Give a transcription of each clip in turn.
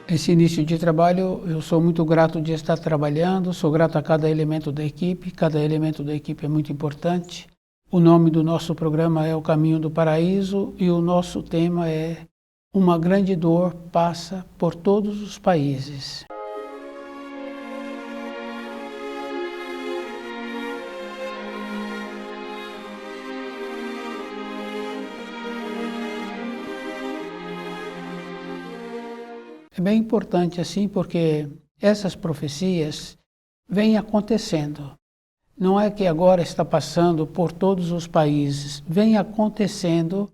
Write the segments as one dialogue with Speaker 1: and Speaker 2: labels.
Speaker 1: Esse início de trabalho, eu sou muito grato de estar trabalhando, sou grato a cada elemento da equipe é muito importante. O nome do nosso programa é O Caminho do Paraíso e o nosso tema é Uma Grande Dor Passa por Todos os Países. É bem importante assim porque essas profecias vêm acontecendo. Não é que agora está passando por todos os países, vem acontecendo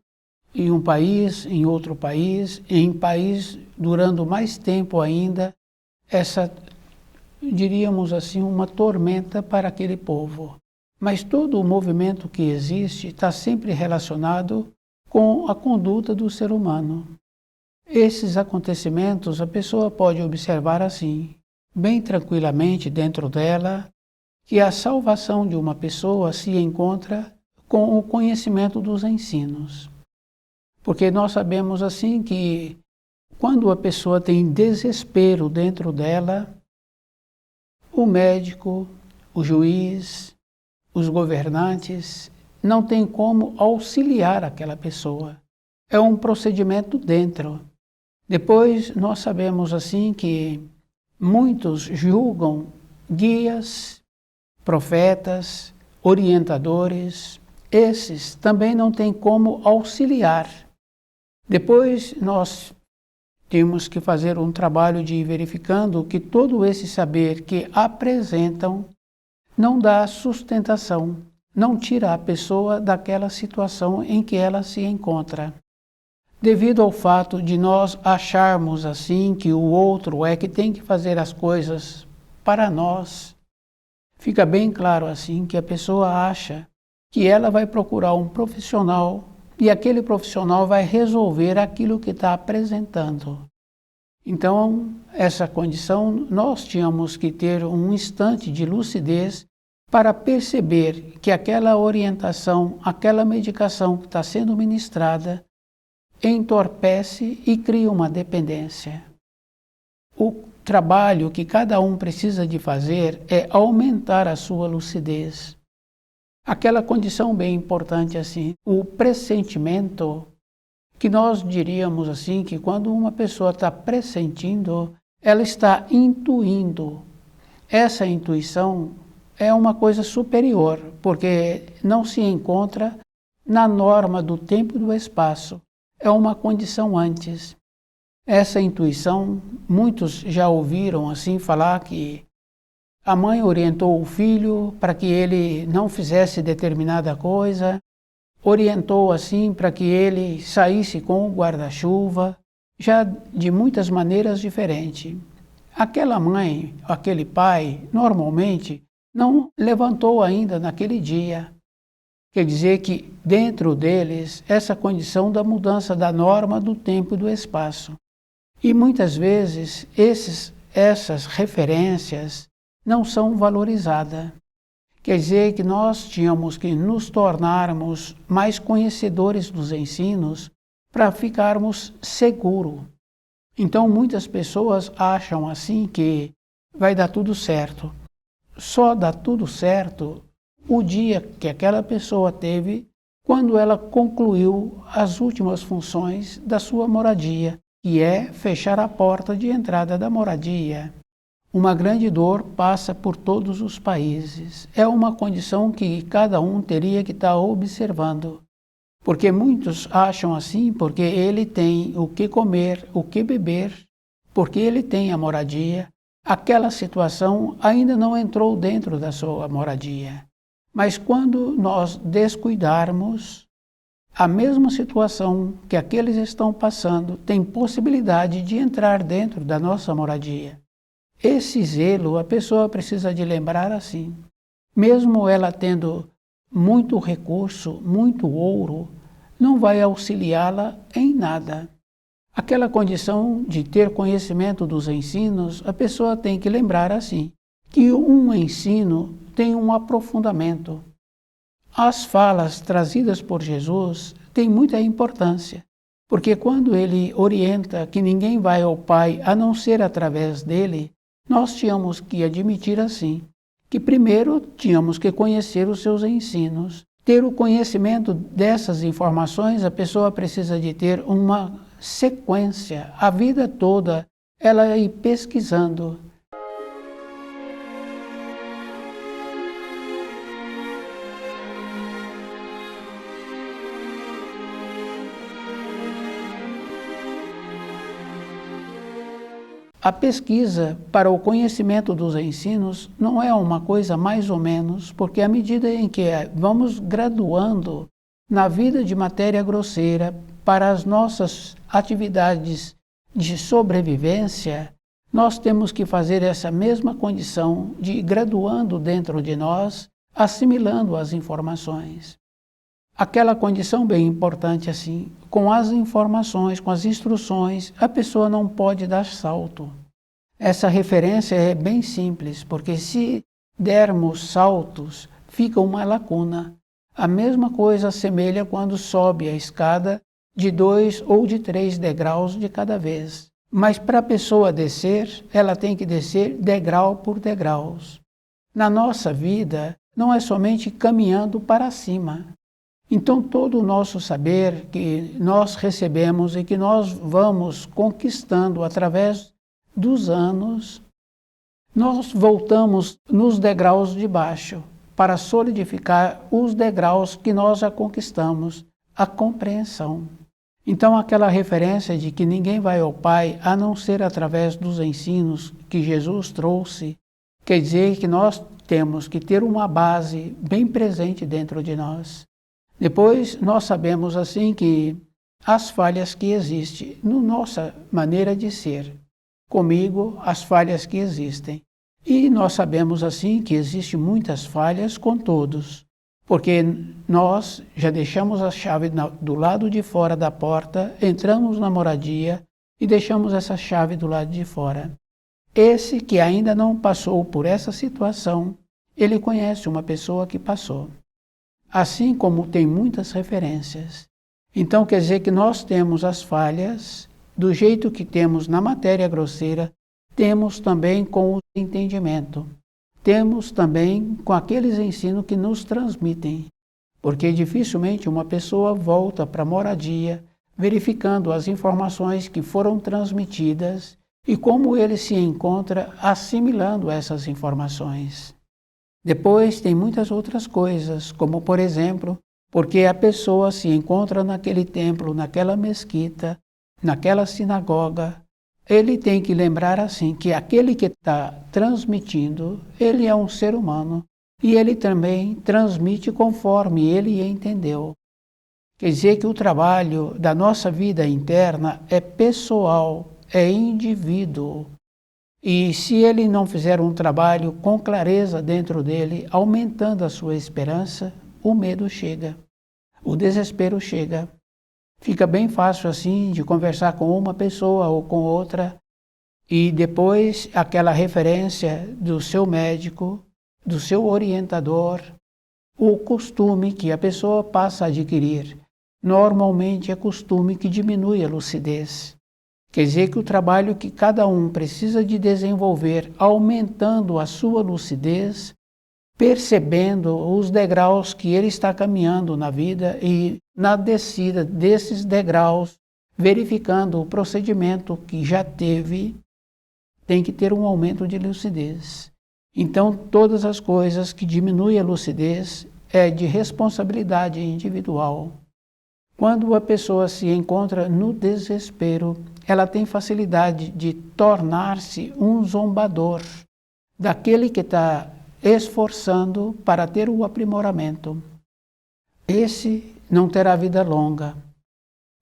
Speaker 1: em um país, em outro país, em país durando mais tempo ainda, essa, diríamos assim, uma tormenta para aquele povo. Mas todo o movimento que existe está sempre relacionado com a conduta do ser humano. Esses acontecimentos a pessoa pode observar assim, bem tranquilamente dentro dela, que a salvação de uma pessoa se encontra com o conhecimento dos ensinos. Porque nós sabemos assim que quando a pessoa tem desespero dentro dela, o médico, o juiz, os governantes não tem como auxiliar aquela pessoa. É um procedimento dentro. Depois nós sabemos assim que muitos julgam guias, profetas, orientadores, esses também não têm como auxiliar. Depois nós temos que fazer um trabalho de ir verificando que todo esse saber que apresentam não dá sustentação, não tira a pessoa daquela situação em que ela se encontra. Devido ao fato de nós acharmos assim que o outro é que tem que fazer as coisas para nós, fica bem claro assim que a pessoa acha que ela vai procurar um profissional e aquele profissional vai resolver aquilo que está apresentando. Então, essa condição, nós tínhamos que ter um instante de lucidez para perceber que aquela orientação, aquela medicação que está sendo ministrada, entorpece e cria uma dependência. O trabalho que cada um precisa de fazer é aumentar a sua lucidez. Aquela condição bem importante assim, o pressentimento, que nós diríamos assim, que quando uma pessoa está pressentindo, ela está intuindo. Essa intuição é uma coisa superior, porque não se encontra na norma do tempo e do espaço. É uma condição antes. Essa intuição, muitos já ouviram assim falar que a mãe orientou o filho para que ele não fizesse determinada coisa, orientou assim para que ele saísse com o guarda-chuva, já de muitas maneiras diferentes. Aquela mãe, aquele pai, normalmente não levantou ainda naquele dia. Quer dizer que dentro deles, essa condição da mudança da norma do tempo e do espaço. E muitas vezes essas referências não são valorizadas. Quer dizer que nós tínhamos que nos tornarmos mais conhecedores dos ensinos para ficarmos seguros. Então muitas pessoas acham assim que vai dar tudo certo. Só dá tudo certo o dia que aquela pessoa teve quando ela concluiu as últimas funções da sua moradia, que é fechar a porta de entrada da moradia. Uma grande dor passa por todos os países. É uma condição que cada um teria que estar observando. Porque muitos acham assim, porque ele tem o que comer, o que beber, porque ele tem a moradia. Aquela situação ainda não entrou dentro da sua moradia. Mas quando nós descuidarmos, a mesma situação que aqueles estão passando tem possibilidade de entrar dentro da nossa moradia. Esse zelo a pessoa precisa de lembrar assim. Mesmo ela tendo muito recurso, muito ouro, não vai auxiliá-la em nada. Aquela condição de ter conhecimento dos ensinos, a pessoa tem que lembrar assim, que um ensino tem um aprofundamento. As falas trazidas por Jesus têm muita importância, Porque quando ele orienta que ninguém vai ao Pai a não ser através dele, nós tínhamos que admitir assim, que primeiro tínhamos que conhecer os seus ensinos. Ter o conhecimento dessas informações, a pessoa precisa de ter uma sequência, a vida toda, ela ir pesquisando. A pesquisa para o conhecimento dos ensinos não é uma coisa mais ou menos, porque à medida em que vamos graduando na vida de matéria grosseira para as nossas atividades de sobrevivência, nós temos que fazer essa mesma condição de ir graduando dentro de nós, assimilando as informações. Aquela condição bem importante assim, com as informações, com as instruções, a pessoa não pode dar salto. Essa referência é bem simples, porque se dermos saltos, fica uma lacuna. A mesma coisa assemelha quando sobe a escada de 2 ou de 3 degraus de cada vez. Mas para a pessoa descer, ela tem que descer degrau por degraus. Na nossa vida, não é somente caminhando para cima. Então, todo o nosso saber que nós recebemos e que nós vamos conquistando através dos anos, nós voltamos nos degraus de baixo para solidificar os degraus que nós já conquistamos, a compreensão. Então, aquela referência de que ninguém vai ao Pai a não ser através dos ensinos que Jesus trouxe, quer dizer que nós temos que ter uma base bem presente dentro de nós. Depois, nós sabemos assim que as falhas que existem na nossa maneira de ser, comigo, as falhas que existem. E nós sabemos assim que existem muitas falhas com todos, porque nós já deixamos a chave do lado de fora da porta, entramos na moradia e deixamos essa chave do lado de fora. Esse que ainda não passou por essa situação, ele conhece uma pessoa que passou. Assim como tem muitas referências. Então quer dizer que nós temos as falhas, do jeito que temos na matéria grosseira, temos também com o entendimento. Temos também com aqueles ensinos que nos transmitem. Porque dificilmente uma pessoa volta para a moradia, verificando as informações que foram transmitidas e como ele se encontra assimilando essas informações. Depois tem muitas outras coisas, como por exemplo, porque a pessoa se encontra naquele templo, naquela mesquita, naquela sinagoga, ele tem que lembrar assim que aquele que está transmitindo, ele é um ser humano e ele também transmite conforme ele entendeu. Quer dizer que o trabalho da nossa vida interna é pessoal, é indivíduo. E se ele não fizer um trabalho com clareza dentro dele, aumentando a sua esperança, o medo chega, o desespero chega. Fica bem fácil assim de conversar com uma pessoa ou com outra e depois aquela referência do seu médico, do seu orientador, o costume que a pessoa passa a adquirir. Normalmente é costume que diminui a lucidez. Quer dizer que o trabalho que cada um precisa de desenvolver, aumentando a sua lucidez, percebendo os degraus que ele está caminhando na vida e na descida desses degraus, verificando o procedimento que já teve, tem que ter um aumento de lucidez. Então, todas as coisas que diminuem a lucidez é de responsabilidade individual. Quando a pessoa se encontra no desespero, ela tem facilidade de tornar-se um zombador daquele que está esforçando para ter o aprimoramento. Esse não terá vida longa.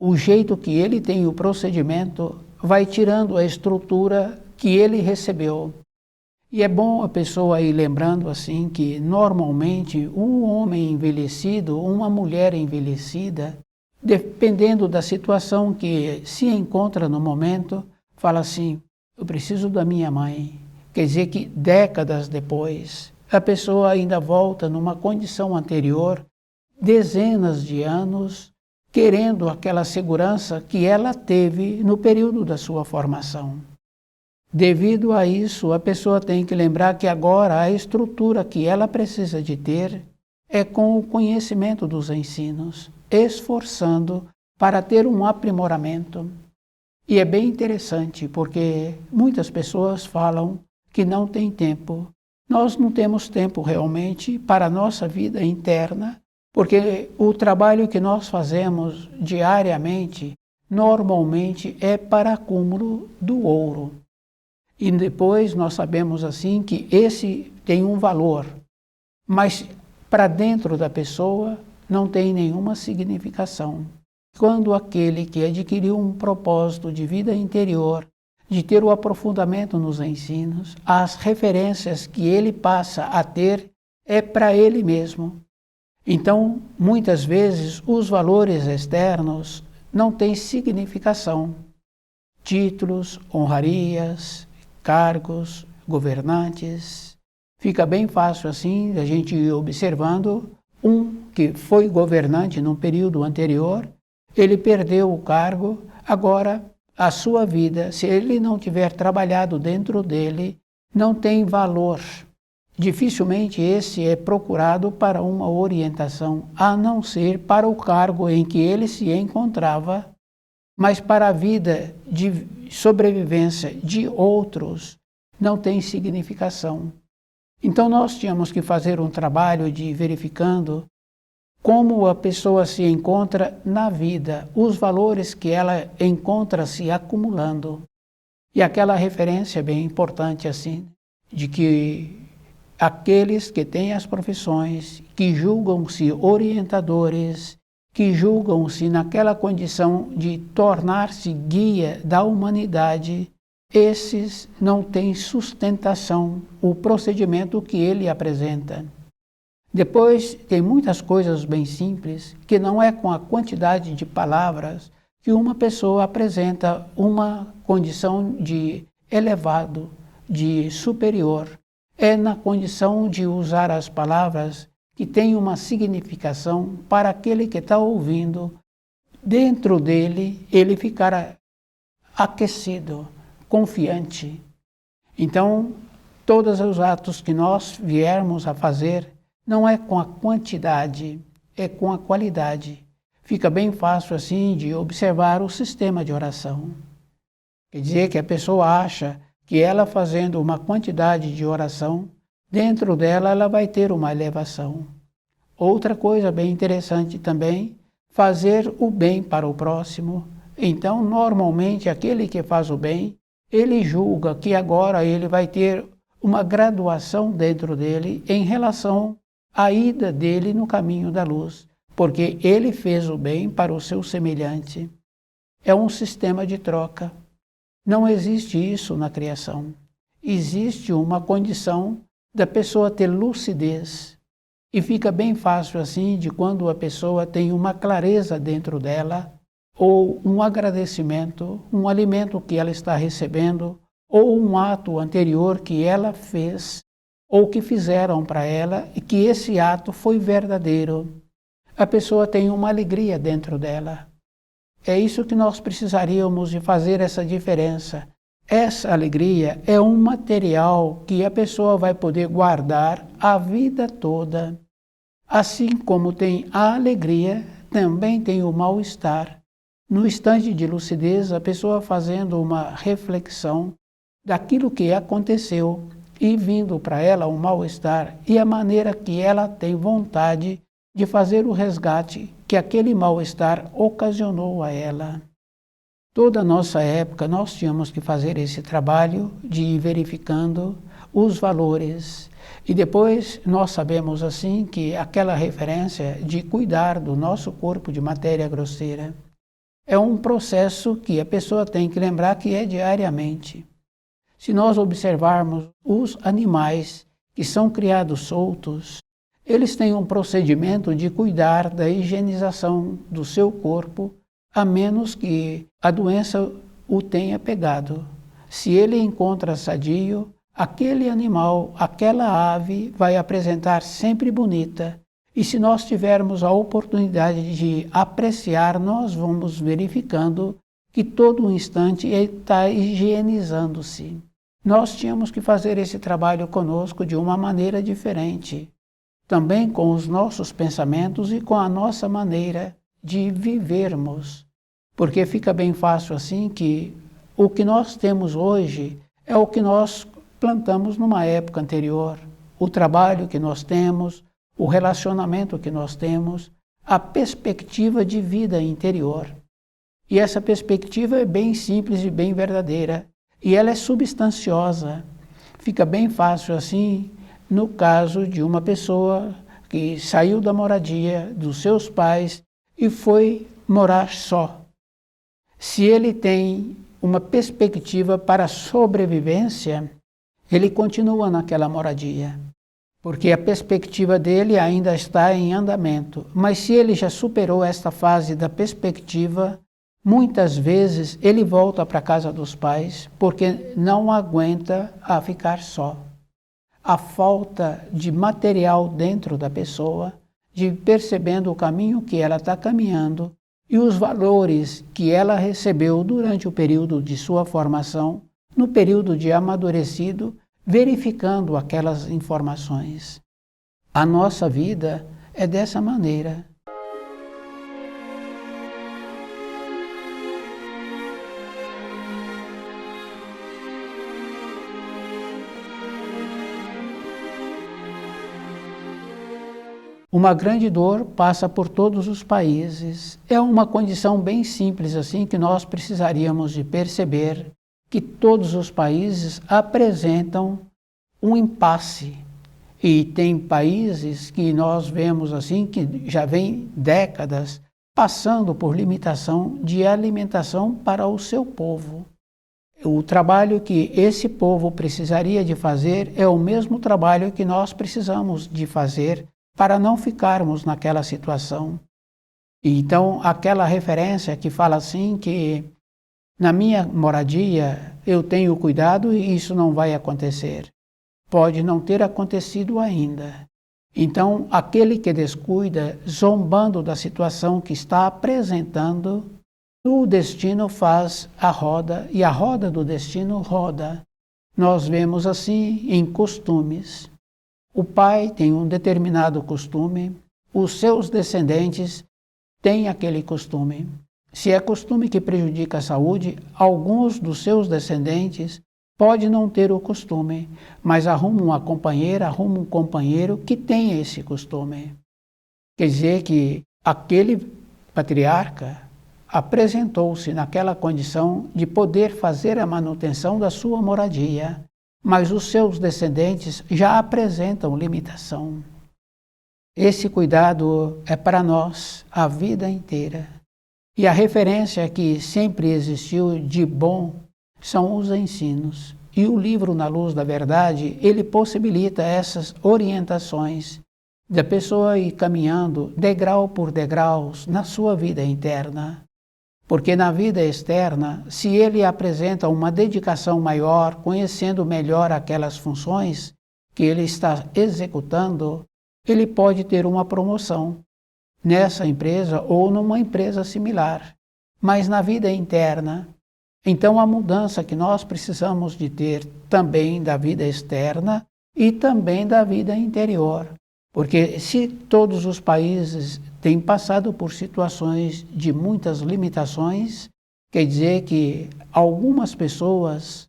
Speaker 1: O jeito que ele tem o procedimento vai tirando a estrutura que ele recebeu. E é bom a pessoa ir lembrando assim que normalmente um homem envelhecido, uma mulher envelhecida, dependendo da situação que se encontra no momento, fala assim, eu preciso da minha mãe. Quer dizer que décadas depois, a pessoa ainda volta numa condição anterior, dezenas de anos, querendo aquela segurança que ela teve no período da sua formação. Devido a isso, a pessoa tem que lembrar que agora a estrutura que ela precisa de ter é com o conhecimento dos ensinos, esforçando para ter um aprimoramento. E é bem interessante, porque muitas pessoas falam que não tem tempo. Nós não temos tempo realmente para a nossa vida interna, porque o trabalho que nós fazemos diariamente, normalmente é para acúmulo do ouro. E depois nós sabemos assim que esse tem um valor, mas para dentro da pessoa não tem nenhuma significação. Quando aquele que adquiriu um propósito de vida interior, de ter o aprofundamento nos ensinos, as referências que ele passa a ter é para ele mesmo. Então, muitas vezes, os valores externos não têm significação. Títulos, honrarias, cargos, governantes. Fica bem fácil assim a gente ir observando um que foi governante num período anterior, ele perdeu o cargo, agora a sua vida, se ele não tiver trabalhado dentro dele, não tem valor. Dificilmente esse é procurado para uma orientação, a não ser para o cargo em que ele se encontrava, mas para a vida de sobrevivência de outros não tem significação. Então nós tínhamos que fazer um trabalho de verificando como a pessoa se encontra na vida, os valores que ela encontra se acumulando. E aquela referência bem importante assim, de que aqueles que têm as profissões, que julgam-se orientadores, que julgam-se naquela condição de tornar-se guia da humanidade, esses não têm sustentação, o procedimento que ele apresenta. Depois, tem muitas coisas bem simples, que não é com a quantidade de palavras que uma pessoa apresenta uma condição de elevado, de superior. É na condição de usar as palavras que têm uma significação para aquele que está ouvindo. Dentro dele, ele ficará aquecido, confiante. Então, todos os atos que nós viermos a fazer, não é com a quantidade, é com a qualidade. Fica bem fácil assim de observar o sistema de oração. Quer dizer que a pessoa acha que ela fazendo uma quantidade de oração, dentro dela ela vai ter uma elevação. Outra coisa bem interessante também, fazer o bem para o próximo. Então, normalmente, aquele que faz o bem, ele julga que agora ele vai ter uma graduação dentro dele em relação à ida dele no caminho da luz, porque ele fez o bem para o seu semelhante. É um sistema de troca. Não existe isso na criação. Existe uma condição da pessoa ter lucidez. E fica bem fácil assim de quando a pessoa tem uma clareza dentro dela, ou um agradecimento, um alimento que ela está recebendo, ou um ato anterior que ela fez, ou que fizeram para ela, e que esse ato foi verdadeiro. A pessoa tem uma alegria dentro dela. É isso que nós precisaríamos de fazer essa diferença. Essa alegria é um material que a pessoa vai poder guardar a vida toda. Assim como tem a alegria, também tem o mal-estar. No instante de lucidez, a pessoa fazendo uma reflexão daquilo que aconteceu e vindo para ela um mal-estar e a maneira que ela tem vontade de fazer o resgate que aquele mal-estar ocasionou a ela. Toda a nossa época nós tínhamos que fazer esse trabalho de ir verificando os valores. E depois nós sabemos assim que aquela referência de cuidar do nosso corpo de matéria grosseira é um processo que a pessoa tem que lembrar que é diariamente. Se nós observarmos os animais que são criados soltos, eles têm um procedimento de cuidar da higienização do seu corpo, a menos que a doença o tenha pegado. Se ele encontra sadio, aquele animal, aquela ave vai apresentar sempre bonita E se nós tivermos a oportunidade de apreciar, nós vamos verificando que todo instante ele está higienizando-se. Nós tínhamos que fazer esse trabalho conosco de uma maneira diferente, também com os nossos pensamentos e com a nossa maneira de vivermos. Porque fica bem fácil assim que o que nós temos hoje é o que nós plantamos numa época anterior. O trabalho que nós temos, o relacionamento que nós temos, a perspectiva de vida interior. E essa perspectiva é bem simples e bem verdadeira. E ela é substanciosa. Fica bem fácil assim no caso de uma pessoa que saiu da moradia dos seus pais e foi morar só. Se ele tem uma perspectiva para a sobrevivência, ele continua naquela moradia, porque a perspectiva dele ainda está em andamento. Mas se ele já superou esta fase da perspectiva, muitas vezes ele volta para a casa dos pais porque não aguenta a ficar só. A falta de material dentro da pessoa, de percebendo o caminho que ela está caminhando e os valores que ela recebeu durante o período de sua formação, no período de amadurecido, verificando aquelas informações. A nossa vida é dessa maneira. Uma grande dor passa por todos os países. É uma condição bem simples assim que nós precisaríamos de perceber que todos os países apresentam um impasse. E tem países que nós vemos assim que já vem décadas passando por limitação de alimentação para o seu povo. O trabalho que esse povo precisaria de fazer é o mesmo trabalho que nós precisamos de fazer para não ficarmos naquela situação. Então, aquela referência que fala assim que na minha moradia eu tenho cuidado e isso não vai acontecer. Pode não ter acontecido ainda. Então, aquele que descuida, zombando da situação que está apresentando, o destino faz a roda e a roda do destino roda. Nós vemos assim em costumes. O pai tem um determinado costume, os seus descendentes têm aquele costume. Se é costume que prejudica a saúde, alguns dos seus descendentes podem não ter o costume, mas arrumam uma companheira, arrumam um companheiro que tem esse costume. Quer dizer que aquele patriarca apresentou-se naquela condição de poder fazer a manutenção da sua moradia, mas os seus descendentes já apresentam limitação. Esse cuidado é para nós a vida inteira. E a referência que sempre existiu de bom são os ensinos. E o livro Na Luz da Verdade, ele possibilita essas orientações da pessoa ir caminhando degrau por degraus na sua vida interna. Porque na vida externa, se ele apresenta uma dedicação maior, conhecendo melhor aquelas funções que ele está executando, ele pode ter uma promoção nessa empresa ou numa empresa similar. Mas na vida interna, então a mudança que nós precisamos de ter também da vida externa e também da vida interior. Porque se todos os países têm passado por situações de muitas limitações, quer dizer que algumas pessoas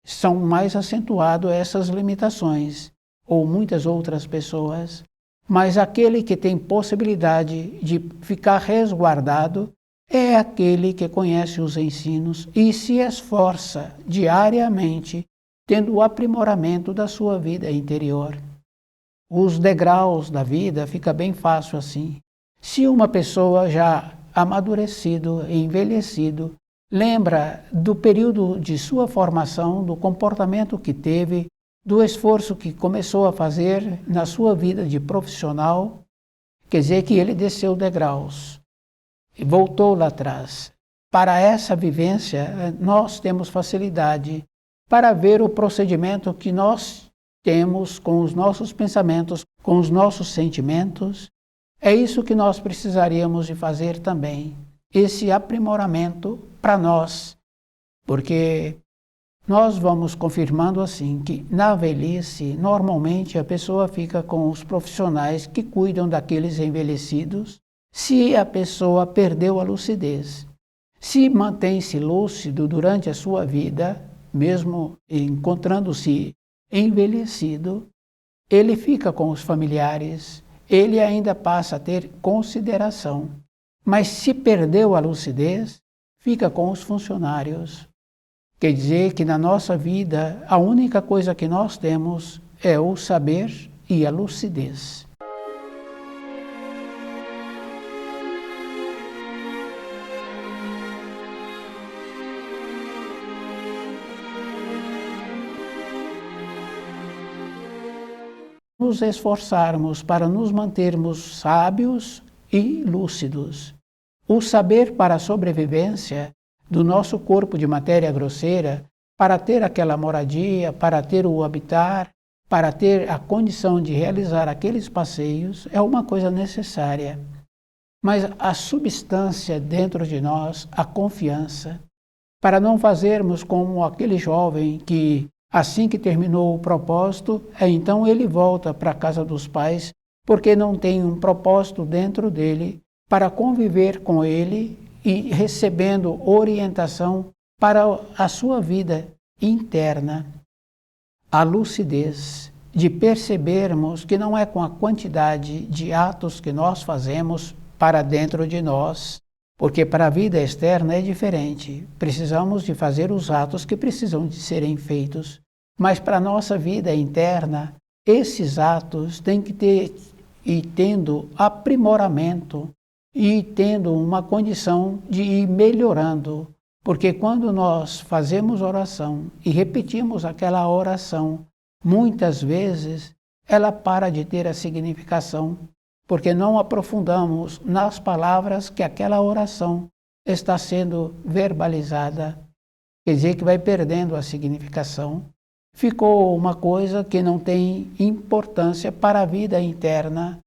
Speaker 1: são mais acentuadas essas limitações, ou muitas outras pessoas, mas aquele que tem possibilidade de ficar resguardado é aquele que conhece os ensinos e se esforça diariamente, tendo o aprimoramento da sua vida interior. Os degraus da vida fica bem fácil assim. Se uma pessoa já amadurecido, envelhecido, lembra do período de sua formação, do comportamento que teve, do esforço que começou a fazer na sua vida de profissional, quer dizer que ele desceu degraus e voltou lá atrás. Para essa vivência, nós temos facilidade para ver o procedimento que nós temos com os nossos pensamentos, com os nossos sentimentos É isso que nós precisaríamos de fazer também, esse aprimoramento para nós, porque nós vamos confirmando assim que na velhice, normalmente a pessoa fica com os profissionais que cuidam daqueles envelhecidos, se a pessoa perdeu a lucidez. Se mantém-se lúcido durante a sua vida, mesmo encontrando-se envelhecido, ele fica com os familiares, ele ainda passa a ter consideração. Mas se perdeu a lucidez, fica com os funcionários. Quer dizer que na nossa vida, a única coisa que nós temos é o saber e a lucidez. Nos esforçarmos para nos mantermos sábios e lúcidos. O saber para a sobrevivência do nosso corpo de matéria grosseira, para ter aquela moradia, para ter o habitar, para ter a condição de realizar aqueles passeios, é uma coisa necessária. Mas a substância dentro de nós, a confiança, para não fazermos como aquele jovem que, assim que terminou o propósito, então ele volta para a casa dos pais, porque não tem um propósito dentro dele para conviver com ele e recebendo orientação para a sua vida interna. A lucidez de percebermos que não é com a quantidade de atos que nós fazemos para dentro de nós, porque para a vida externa é diferente. Precisamos de fazer os atos que precisam de serem feitos, mas para a nossa vida interna, esses atos têm que ter e tendo aprimoramento e tendo uma condição de ir melhorando, porque quando nós fazemos oração e repetimos aquela oração, muitas vezes ela para de ter a significação, porque não aprofundamos nas palavras que aquela oração está sendo verbalizada. Quer dizer que vai perdendo a significação. Ficou uma coisa que não tem importância para a vida interna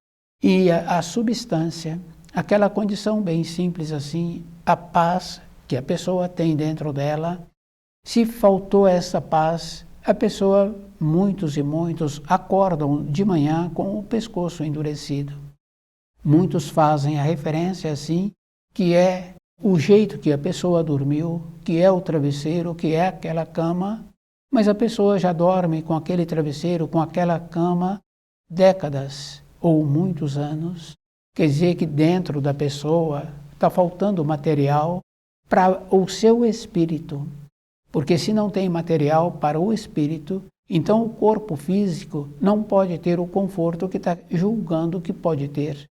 Speaker 1: e a substância. Aquela condição bem simples assim, a paz que a pessoa tem dentro dela. Se faltou essa paz, a pessoa, muitos e muitos, acordam de manhã com o pescoço endurecido. Muitos fazem a referência assim, que é o jeito que a pessoa dormiu, que é o travesseiro, que é aquela cama, mas a pessoa já dorme com aquele travesseiro, com aquela cama, décadas ou muitos anos. Quer dizer que dentro da pessoa está faltando material para o seu espírito. Porque se não tem material para o espírito, então o corpo físico não pode ter o conforto que está julgando que pode ter.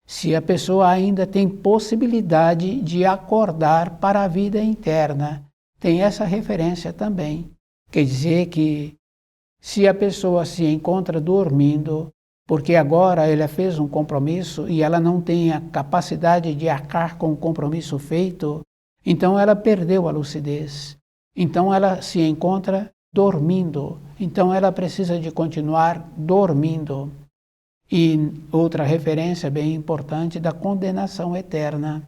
Speaker 1: Se a pessoa ainda tem possibilidade de acordar para a vida interna, tem essa referência também. Quer dizer que se a pessoa se encontra dormindo, porque agora ela fez um compromisso e ela não tem a capacidade de arcar com o compromisso feito, então ela perdeu a lucidez. Então ela se encontra dormindo. Então ela precisa de continuar dormindo. E outra referência bem importante da condenação eterna.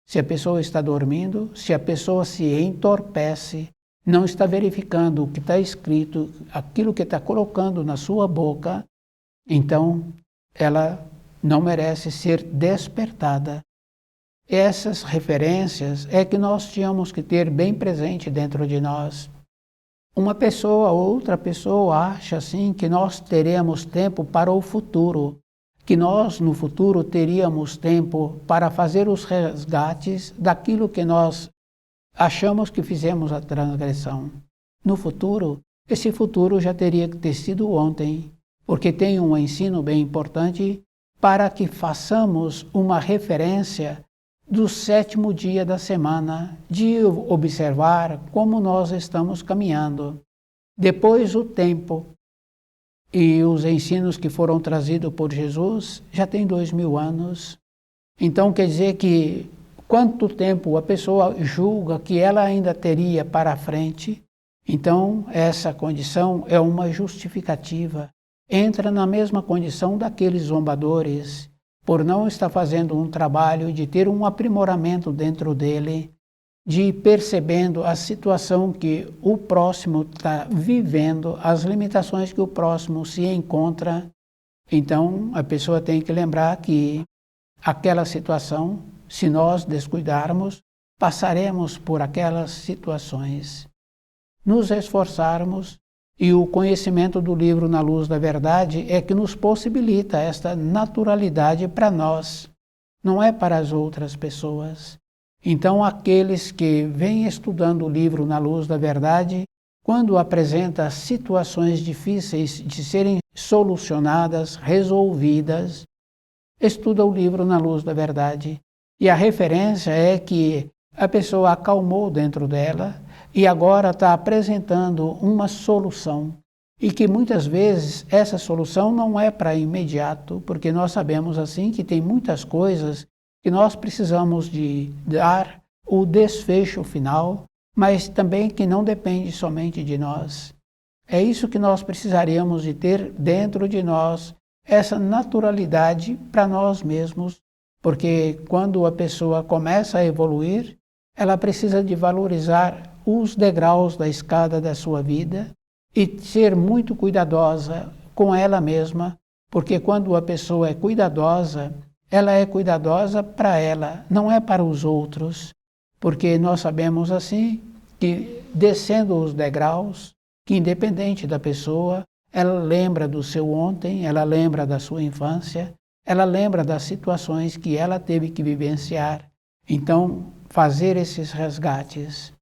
Speaker 1: Se a pessoa está dormindo, se a pessoa se entorpece, não está verificando o que está escrito, aquilo que está colocando na sua boca, então ela não merece ser despertada. Essas referências é que nós tínhamos que ter bem presente dentro de nós. Uma pessoa, outra pessoa acha assim que nós teremos tempo para o futuro, que nós no futuro teríamos tempo para fazer os resgates daquilo que nós achamos que fizemos a transgressão. No futuro, esse futuro já teria que ter sido ontem, porque tem um ensino bem importante para que façamos uma referência do 7º dia da semana, de observar como nós estamos caminhando. Depois o tempo e os ensinos que foram trazidos por Jesus já tem 2000 anos. Então quer dizer que quanto tempo a pessoa julga que ela ainda teria para frente, então essa condição é uma justificativa. Entra na mesma condição daqueles zombadores, por não estar fazendo um trabalho de ter um aprimoramento dentro dele, de ir percebendo a situação que o próximo está vivendo, as limitações que o próximo se encontra. Então, a pessoa tem que lembrar que aquela situação, se nós descuidarmos, passaremos por aquelas situações. Nos esforçarmos, e o conhecimento do livro Na Luz da Verdade é que nos possibilita esta naturalidade para nós, não é para as outras pessoas. Então, aqueles que vêm estudando o livro Na Luz da Verdade, quando apresenta situações difíceis de serem solucionadas, resolvidas, estuda o livro Na Luz da Verdade. E a referência é que a pessoa acalmou dentro dela e agora está apresentando uma solução. E que muitas vezes essa solução não é para imediato, porque nós sabemos assim que tem muitas coisas que nós precisamos de dar o desfecho final, mas também que não depende somente de nós. É isso que nós precisaríamos de ter dentro de nós, essa naturalidade para nós mesmos, porque quando a pessoa começa a evoluir, ela precisa de valorizar os degraus da escada da sua vida e ser muito cuidadosa com ela mesma, porque quando a pessoa é cuidadosa, ela é cuidadosa para ela, não é para os outros, porque nós sabemos assim que descendo os degraus, que independente da pessoa, ela lembra do seu ontem, ela lembra da sua infância, ela lembra das situações que ela teve que vivenciar. Então, fazer esses resgates,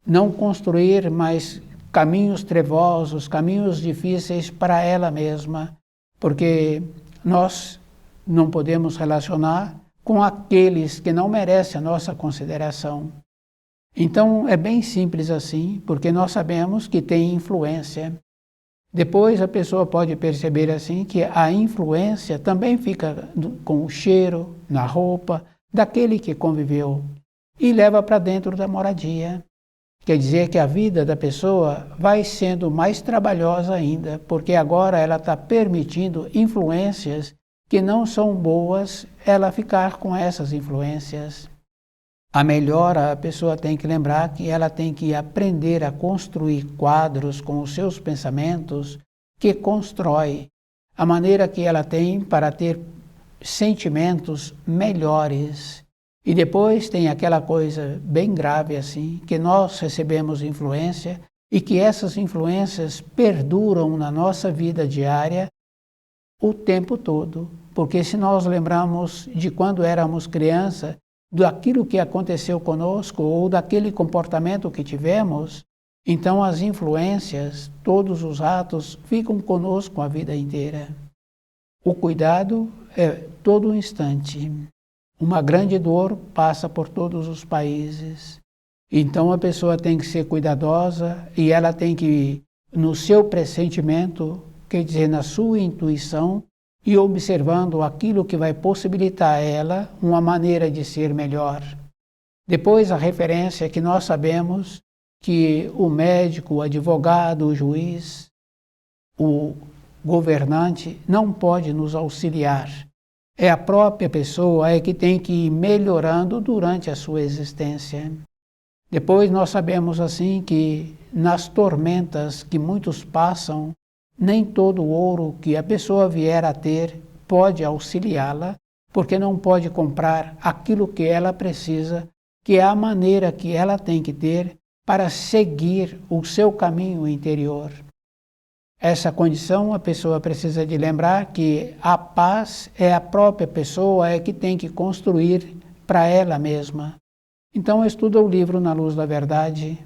Speaker 1: não construir mais caminhos trevosos, caminhos difíceis para ela mesma, porque nós não podemos relacionar com aqueles que não merecem a nossa consideração. Então, é bem simples assim, porque nós sabemos que tem influência. Depois a pessoa pode perceber assim que a influência também fica com o cheiro, na roupa, daquele que conviveu e leva para dentro da moradia. Quer dizer que a vida da pessoa vai sendo mais trabalhosa ainda, porque agora ela está permitindo influências que não são boas, ela ficar com essas influências. A melhora, a pessoa tem que lembrar que ela tem que aprender a construir quadros com os seus pensamentos que constrói a maneira que ela tem para ter sentimentos melhores. E depois tem aquela coisa bem grave assim, que nós recebemos influência e que essas influências perduram na nossa vida diária o tempo todo. Porque se nós lembramos de quando éramos criança, daquilo que aconteceu conosco ou daquele comportamento que tivemos, então as influências, todos os atos ficam conosco a vida inteira. O cuidado é todo instante. Uma grande dor passa por todos os países. Então a pessoa tem que ser cuidadosa e ela tem que, no seu pressentimento, quer dizer, na sua intuição, e observando aquilo que vai possibilitar a ela uma maneira de ser melhor. Depois a referência é que nós sabemos que o médico, o advogado, o juiz, o governante não pode nos auxiliar. É a própria pessoa que tem que ir melhorando durante a sua existência. Depois nós sabemos assim que nas tormentas que muitos passam, nem todo o ouro que a pessoa vier a ter pode auxiliá-la, porque não pode comprar aquilo que ela precisa, que é a maneira que ela tem que ter para seguir o seu caminho interior. Essa condição a pessoa precisa de lembrar que a paz é a própria pessoa que tem que construir para ela mesma. Então estuda o livro Na Luz da Verdade,